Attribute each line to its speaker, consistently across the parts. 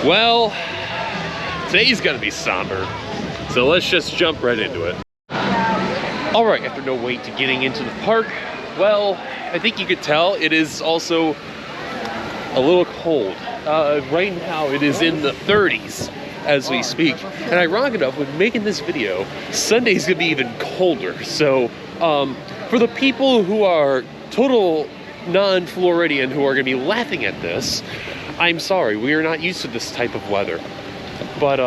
Speaker 1: Well, today's gonna be somber, so let's just jump right into it. All right, after no wait to getting into the park, well, I think you could tell it is also a little cold. Right now it is in the 30s as we speak, and ironic enough, with making this video, Sunday's gonna be even colder. So for the people who are total non-Floridian who are gonna be laughing at this, I'm sorry, we are not used to this type of weather. But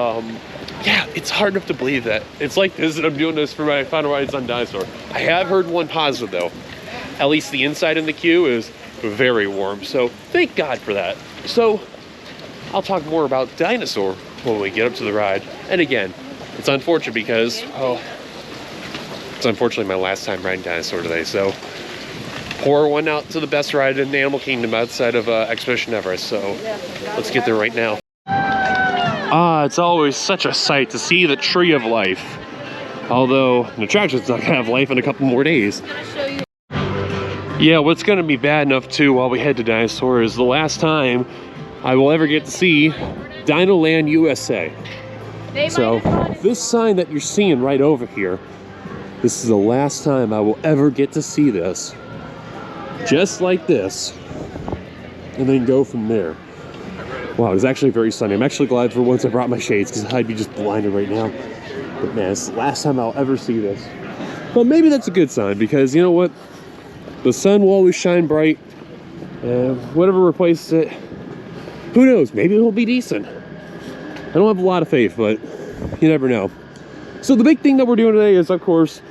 Speaker 1: yeah, it's hard enough to believe that it's like this and I'm doing this for my final rides on Dinosaur. I have heard one positive though. At least the inside in the queue is very warm, so thank God for that. So I'll talk more about Dinosaur when we get up to the ride. And again, it's unfortunate because, oh, it's unfortunately my last time riding Dinosaur today, so pour one out to the best ride in the Animal Kingdom outside of Expedition Everest. So let's get there right now. It's always such a sight to see the Tree of Life. Although the attraction's not gonna have life in a couple more days. Yeah, what's gonna be bad enough too while we head to Dinosaur is the last time I will ever get to see Dinoland USA. So this sign that you're seeing right over here, this is the last time I will ever get to see this. Just like this, and then go from there. Wow, it's actually very sunny. I'm actually glad for once I brought my shades because I'd be just blinded right now. But man, it's the last time I'll ever see this. But maybe that's a good sign because you know what? The sun will always shine bright. Whatever replaces it, who knows? Maybe it'll be decent. I don't have a lot of faith, but you never know. So the big thing that we're doing today is, of course,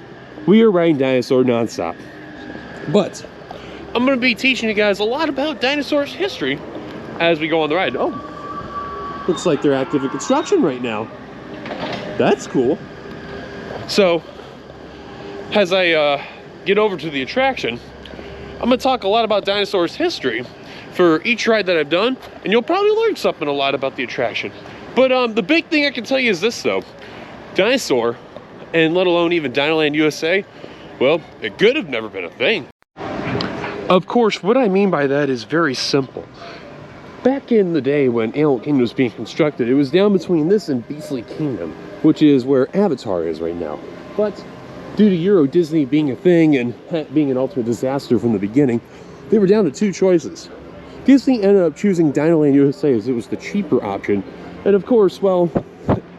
Speaker 1: we are riding Dinosaur nonstop. But I'm going to be teaching you guys a lot about Dinosaur's history as we go on the ride. Oh, looks like they're active in construction right now. That's cool. So, as I get over to the attraction, I'm going to talk a lot about Dinosaur's history for each ride that I've done, and you'll probably learn something a lot about the attraction. But the big thing I can tell you is this, though. Dinosaur, and let alone even Dinoland USA, well, it could have never been a thing. Of course, what I mean by that is very simple. Back in the day when Animal Kingdom was being constructed, it was down between this and Beastly Kingdom, which is where Avatar is right now. But due to Euro Disney being a thing and being an ultimate disaster from the beginning, they were down to two choices. Disney ended up choosing Dinoland USA as it was the cheaper option. And of course, well,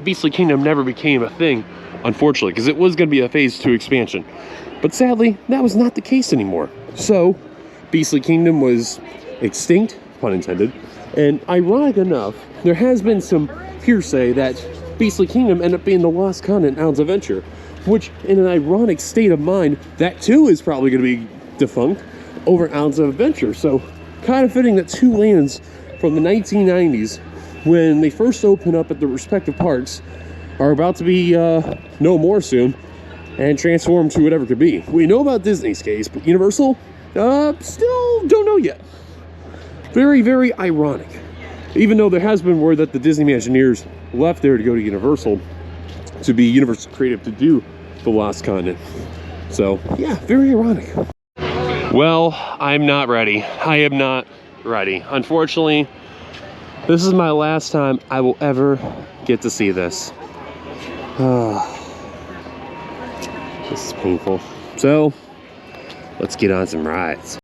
Speaker 1: Beastly Kingdom never became a thing, unfortunately, because it was going to be a phase 2 expansion. But sadly, that was not the case anymore. So, Beastly Kingdom was extinct, pun intended, and ironic enough, there has been some hearsay that Beastly Kingdom ended up being the lost continent Islands Adventure, which, in an ironic state of mind, that too is probably going to be defunct over Islands of Adventure. So, kind of fitting that two lands from the 1990s, when they first opened up at the respective parks, are about to be no more soon, and transformed to whatever it could be. We know about Disney's case, but Universal, still don't know yet. Very, very ironic. Even though there has been word that the Disney Imagineers left there to go to Universal, to be Universal Creative to do the Lost Continent. So, yeah, very ironic. Well, I'm not ready. I am not ready. Unfortunately, this is my last time I will ever get to see this. This is painful. So, let's get on some rides.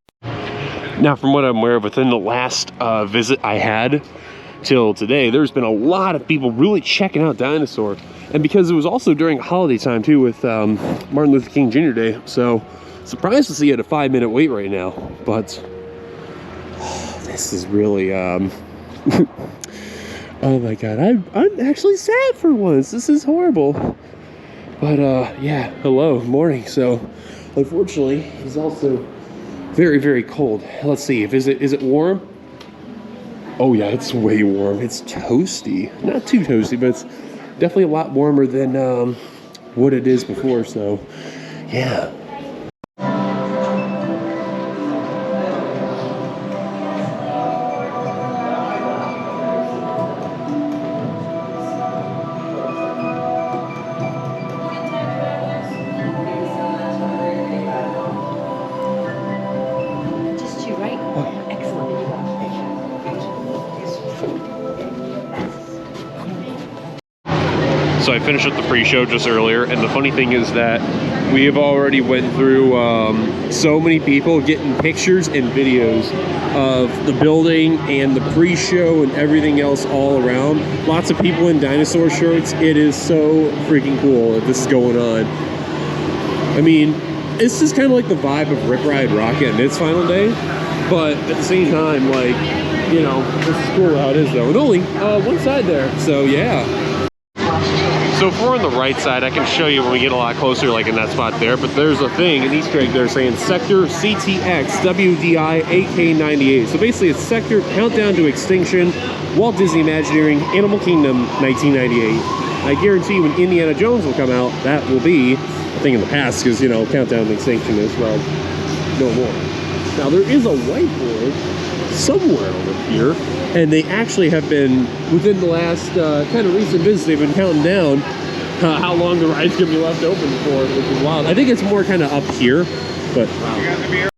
Speaker 1: Now, from what I'm aware of, within the last visit I had till today, there's been a lot of people really checking out Dinosaur. And because it was also during holiday time too with Martin Luther King Jr. Day, so surprised to see it at a 5-minute wait right now. But this is really, oh my God, I'm actually sad for once. This is horrible. But yeah, hello, morning. So unfortunately, it's also very, very cold. Let's see, is it warm? Oh yeah, it's way warm. It's toasty. Not too toasty, but it's definitely a lot warmer than what it is before. So yeah. So I finished up the pre-show just earlier, and the funny thing is that we have already went through so many people getting pictures and videos of the building and the pre-show and everything else all around. Lots of people in dinosaur shirts. It is so freaking cool that this is going on. I mean, it's just kind of like the vibe of Rip Ride Rocket and its final day, but at the same time, like, you know, this is cool how it is though. And only one side there, so yeah. So if we're on the right side, I can show you when we get a lot closer, like in that spot there, but there's a thing, an Easter egg there saying Sector CTX WDI AK98. So basically it's Sector Countdown to Extinction, Walt Disney Imagineering, Animal Kingdom 1998. I guarantee when Indiana Jones will come out, that will be a thing in the past, because, you know, Countdown to Extinction is, well, no more. Now there is a whiteboard somewhere over here, and they actually have been, within the last kind of recent visits, they've been counting down how long the ride's gonna be left open for, which is wild. I think it's more kind of up here, but wow.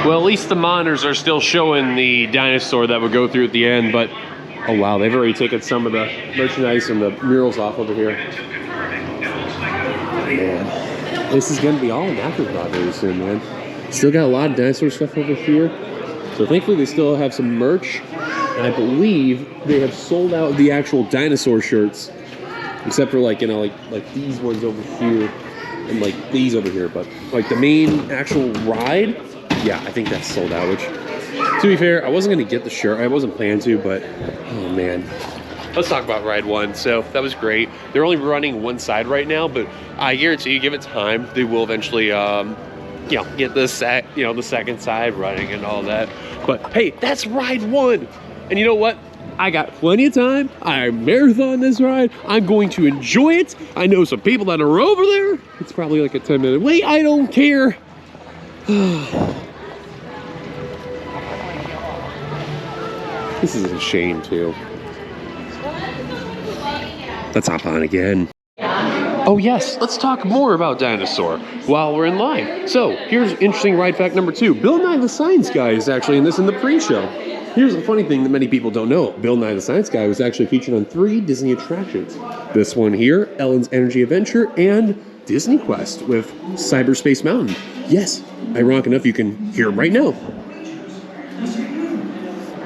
Speaker 1: Well, at least the monitors are still showing the dinosaur that would go through at the end, but oh wow, they've already taken some of the merchandise and the murals off over here. Man, this is gonna be all an afterthought very soon, man. Still got a lot of dinosaur stuff over here. So thankfully they still have some merch, and I believe they have sold out the actual dinosaur shirts, except for like, you know, like these ones over here and like these over here. But like the main actual ride, yeah, I think that's sold out, which, to be fair, I wasn't gonna get the shirt. I wasn't planning to, but oh man. Let's talk about ride one. So that was great. They're only running one side right now, but I guarantee you, give it time, they will eventually you know, get the second side running and all that. But hey, that's ride one. And you know what? I got plenty of time. I marathon this ride. I'm going to enjoy it. I know some people that are over there. It's probably like a 10-minute wait. I don't care. This is a shame too. Let's hop on again. Oh yes, let's talk more about Dinosaur while we're in line. So, here's interesting ride fact number 2. Bill Nye the Science Guy is actually in this in the pre-show. Here's the funny thing that many people don't know. Bill Nye the Science Guy was actually featured on 3 Disney attractions. This one here, Ellen's Energy Adventure, and Disney Quest with Cyberspace Mountain. Yes, ironic enough, you can hear it right now.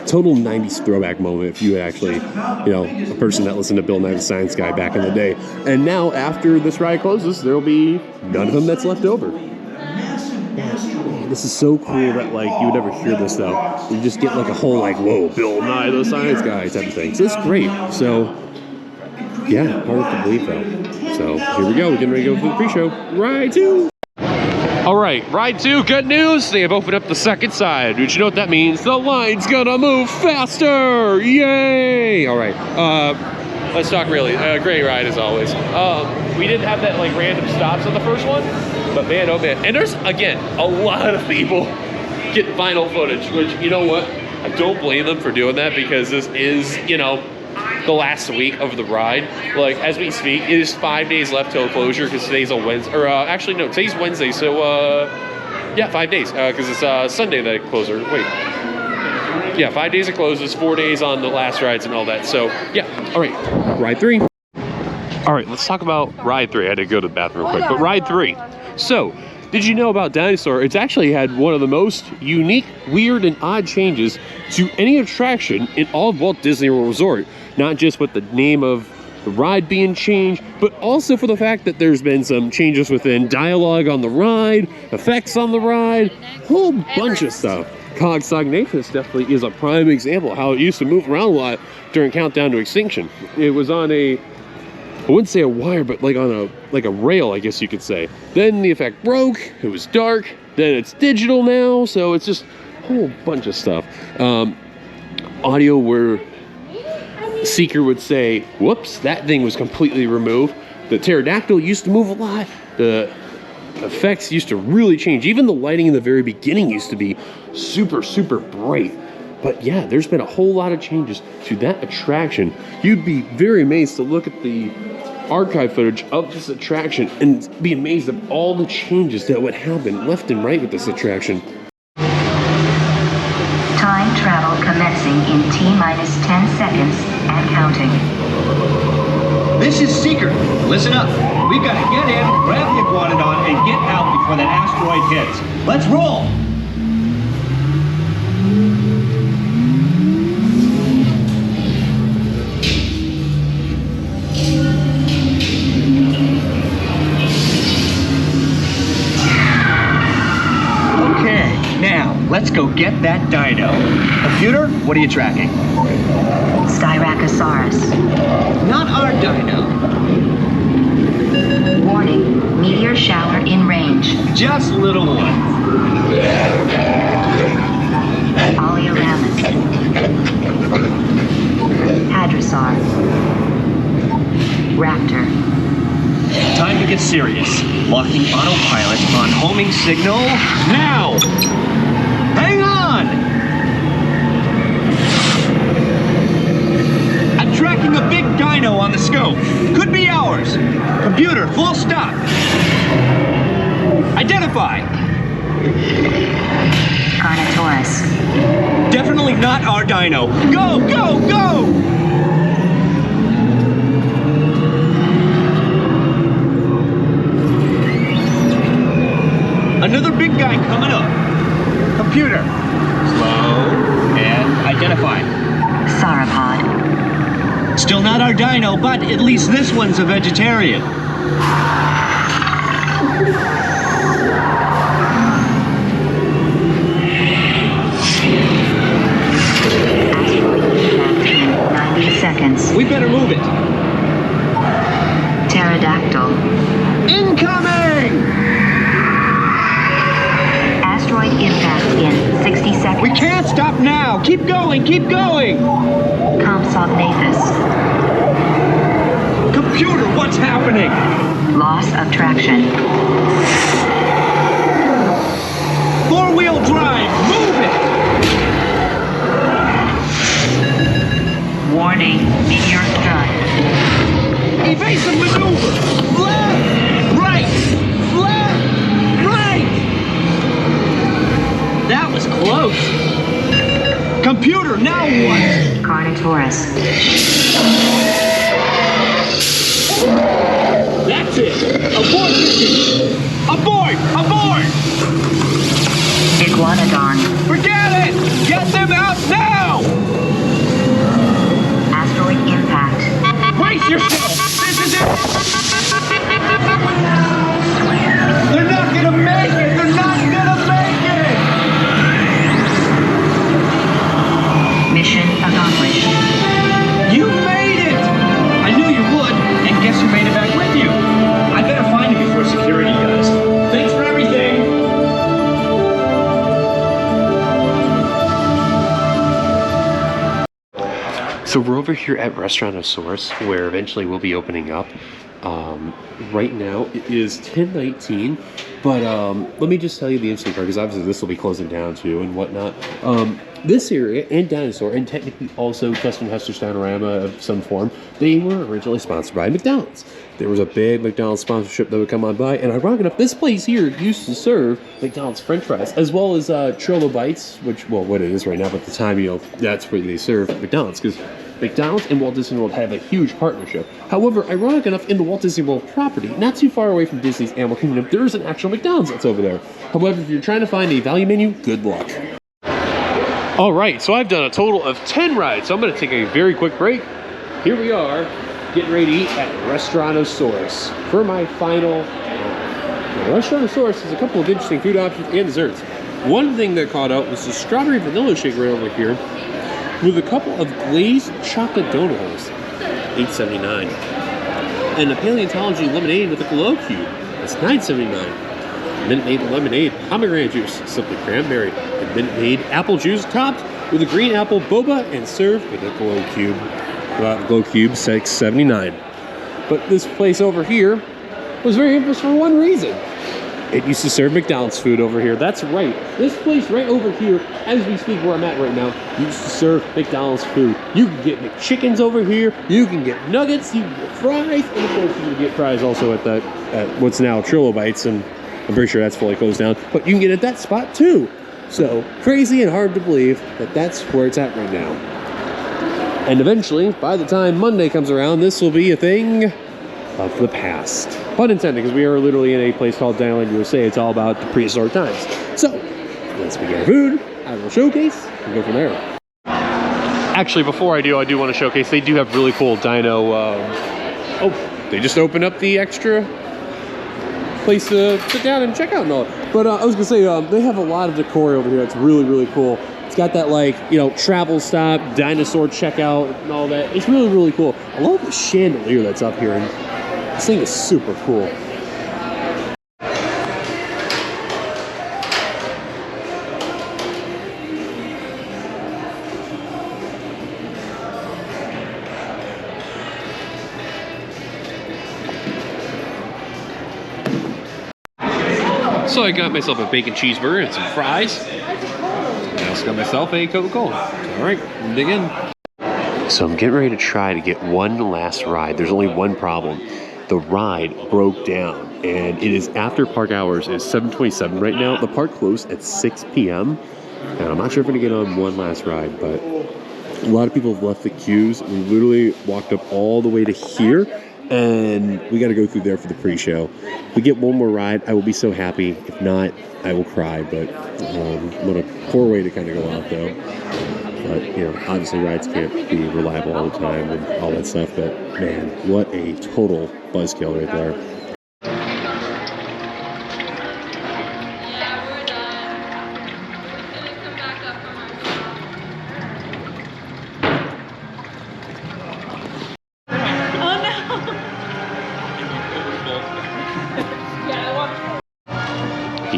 Speaker 1: Total 90s throwback moment if you actually, you know, a person that listened to Bill Nye the Science Guy back in the day. And now, after this ride closes, there'll be none of them that's left over. This is so cool that, like, you would never hear this, though. You just get, like, a whole, like, whoa, Bill Nye the Science Guy type of thing. So it's great. So, yeah, hard to believe, though. So, here we go. We're getting ready to go for the pre-show. Ride 2! All right, ride 2, good news. They have opened up the second side. Did you know what that means? The line's gonna move faster. Yay! All right, let's talk really. Great ride as always. We didn't have that like random stops on the first one, but man, oh man. And there's, again, a lot of people getting vinyl footage, which, you know what? I don't blame them for doing that, because this is, you know, the last week of the ride. Like, as we speak, it is 5 days left till closure, because today's a Wednesday, or actually no, today's Wednesday, so yeah, 5 days, because it's Sunday that it closes. Wait, yeah, 5 days it closes, 4 days on the last rides and all that. So yeah, all right, ride 3. All right, let's talk about ride 3. I had to go to the bathroom real quick, but ride 3. So, did you know about Dinosaur? It's actually had one of the most unique, weird, and odd changes to any attraction in all of Walt Disney World Resort. Not just with the name of the ride being changed, but also for the fact that there's been some changes within dialogue on the ride, effects on the ride, a whole bunch of stuff. Cogstognathus definitely is a prime example of how it used to move around a lot during Countdown to Extinction. It was on a, I wouldn't say a wire, but like on a rail, I guess you could say. Then the effect broke, it was dark, then it's digital now, so it's just a whole bunch of stuff. Audio where Seeker would say, whoops, that thing was completely removed. The pterodactyl used to move a lot. The effects used to really change. Even the lighting in the very beginning used to be super, super bright. But yeah, there's been a whole lot of changes to that attraction. You'd be very amazed to look at the archive footage of this attraction and be amazed at all the changes that would happen left and right with this attraction.
Speaker 2: Time travel commencing in T-minus 10 seconds and counting. This is Seeker. Listen up. We've got to get in, grab the iguanodon, and get out before that asteroid hits. Let's roll! Okay, now, let's go get that dino. Computer, what are you tracking?
Speaker 3: Styracosaurus.
Speaker 2: Not our dino.
Speaker 3: Warning, meteor shower in range.
Speaker 2: Just little one.
Speaker 3: Oleoramus. Hadrosaur. Raptor.
Speaker 2: Time to get serious. Locking autopilot on homing signal now! Hang on! I'm tracking a big dino on the scope. Could be ours. Computer, full stop. Identify.
Speaker 3: Carnotaurus.
Speaker 2: Definitely not our dino. Go, go, go! Another big guy coming up. Computer, slow and identify.
Speaker 3: Sauropod.
Speaker 2: Still not our dino, but at least this one's a vegetarian.
Speaker 3: Asteroid impact in 90 seconds.
Speaker 2: We better move it.
Speaker 3: Pterodactyl.
Speaker 2: Incoming!
Speaker 3: Asteroid impact in 60 seconds.
Speaker 2: We can't stop now. Keep going, keep going.
Speaker 3: Compsognathus.
Speaker 2: Computer, what's happening?
Speaker 3: Loss of traction.
Speaker 2: Four-wheel drive, move it!
Speaker 3: Warning, meteor strike.
Speaker 2: Evasive maneuver! Left, right, left, right! That was close. Computer, now what?
Speaker 3: Carnotaurus.
Speaker 2: That's it! Abort mission! Abort! Abort!
Speaker 3: Iguanodon.
Speaker 2: Forget it! Get them out now!
Speaker 3: Asteroid impact.
Speaker 2: Brace yourself! This is it! They're not gonna make it! They're not gonna make it!
Speaker 3: Mission accomplished.
Speaker 2: You made it! I knew you would, and guess who made it back with you? I better find you before security does. Thanks for everything!
Speaker 1: So we're over here at Restaurantosaurus, where eventually we'll be opening up. Right now it is 10:19, but let me just tell you the instant card, because obviously this will be closing down too and whatnot. This area and Dinosaur, and technically also Custom Hester's Dinorama of some form, they were originally sponsored by McDonald's. There was a big McDonald's sponsorship that would come on by, and ironically enough, this place here used to serve McDonald's French fries, as well as Churro Bites, which, well, what it is right now, but at the time, you know, that's where they serve McDonald's, because McDonald's and Walt Disney World have a huge partnership. However, ironic enough, in the Walt Disney World property, not too far away from Disney's Animal Kingdom, there is an actual McDonald's that's over there. However, if you're trying to find a value menu, good luck. All right, so I've done a total of 10 rides, so I'm going to take a very quick break. Here we are, getting ready to eat at Restaurantosaurus for my final ride. Restaurantosaurus has a couple of interesting food options and desserts. One thing that caught out was the strawberry vanilla shake right over here, with a couple of glazed chocolate donut holes, $8.79, and a paleontology lemonade with a glow cube, that's $9.79. Minute Maid lemonade, pomegranate juice, simply cranberry, and Minute Maid apple juice topped with a green apple boba and served with a glow cube. Glow cube, $6.79. But this place over here was very famous for one reason. It used to serve McDonald's food over here. That's right. This place right over here, as we speak where I'm at right now, used to serve McDonald's food. You can get McChickens over here. You can get nuggets. You can get fries. And of course, you can get fries also at what's now Churro Bites. And I'm pretty sure that's fully closed down. But you can get it at that spot too. So crazy and hard to believe that that's where it's at right now. And eventually, by the time Monday comes around, this will be a thing of the past. Pun intended, because we are literally in a place called Dinoland USA. It's all about the prehistoric times. So, let's begin our food, have a little showcase, and go from there. Actually, before I do want to showcase, they do have really cool dino, oh, they just opened up the extra place to sit down and check out and all. But I was gonna say, they have a lot of decor over here that's really, really cool. It's got that, like, you know, travel stop, dinosaur checkout and all that. It's really, really cool. I love the chandelier that's up here, and this thing is super cool. So I got myself a bacon cheeseburger and some fries. I also got myself a Coca-Cola. All right, dig in. So I'm getting ready to try to get one last ride. There's only one problem. The ride broke down, and it is after park hours. It's 7:27 right now. The park closed at 6 p.m. And I'm not sure if I'm gonna get on one last ride, but a lot of people have left the queues. We literally walked up all the way to here, and we got to go through there for the pre-show. If we get one more ride, I will be so happy. If not, I will cry, but what a poor way to kind of go out, though. But, you know, obviously rides can't be reliable all the time and all that stuff, but man, what a total buzzkill right there.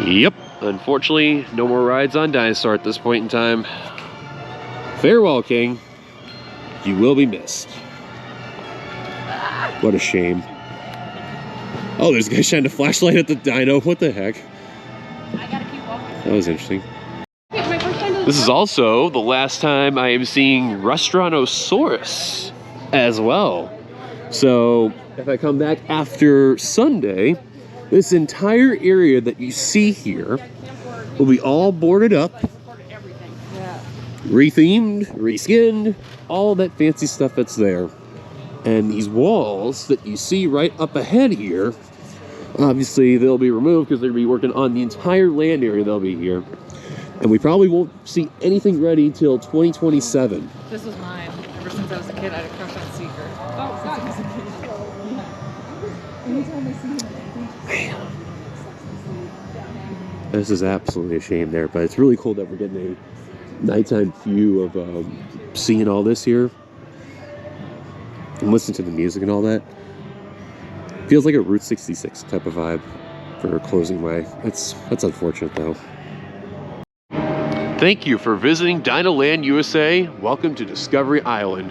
Speaker 1: Yep, unfortunately, no more rides on Dinosaur at this point in time. Farewell, King. You will be missed. What a shame. Oh, there's a guy shining a flashlight at the dino. What the heck? That was interesting. This is also the last time I am seeing Restauranosaurus as well. So, if I come back after Sunday, this entire area that you see here will be all boarded up, rethemed, reskinned, all that fancy stuff that's there. And these walls that you see right up ahead here, obviously they'll be removed because they're going to be working on the entire land area they'll be here. And we probably won't see anything ready till 2027.
Speaker 4: This was mine. Ever since I was a kid, I had a crush on Seeker. Oh, since I was a kid. Anytime I see him,
Speaker 1: Man. This is absolutely a shame there, but it's really cool that we're getting a nighttime view of seeing all this here and listening to the music and all that. Feels like a Route 66 type of vibe for a closing way. That's unfortunate though. Thank you for visiting Dinoland USA. Welcome to Discovery Island.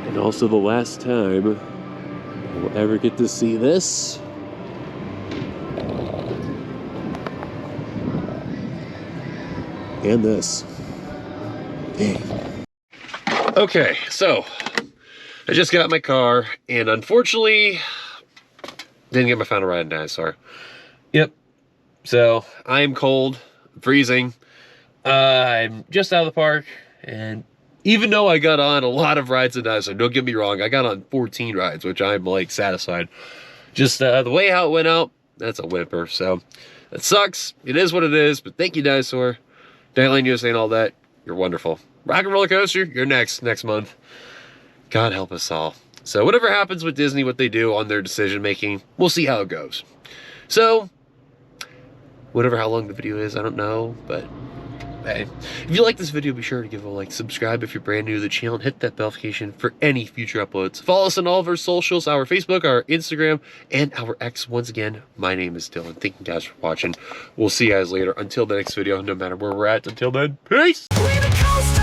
Speaker 1: And also the last time we'll ever get to see this. And this. Dang. Okay, so I just got my car, and unfortunately, didn't get my final ride in Dinosaur. Yep. So I am cold, freezing. I'm just out of the park, and even though I got on a lot of rides in Dinosaur, don't get me wrong, I got on 14 rides, which I'm like satisfied. Just the way how it went out, that's a whimper. So it sucks. It is what it is. But thank you, Dinosaur. Dinoland USA and all that, you're wonderful. Rock and Roller Coaster, you're next month. God help us all. So whatever happens with Disney, what they do on their decision making, we'll see how it goes. So, how long the video is, I don't know, but hey. If you like this video, be sure to give it a like, subscribe if you're brand new to the channel, and hit that bell notification for any future uploads. Follow us on all of our socials, our Facebook, our Instagram, and our X. Once again, my name is Dylan. Thank you guys for watching. We'll see you guys later. Until the next video, no matter where we're at, until then, peace!
Speaker 5: We the coasters!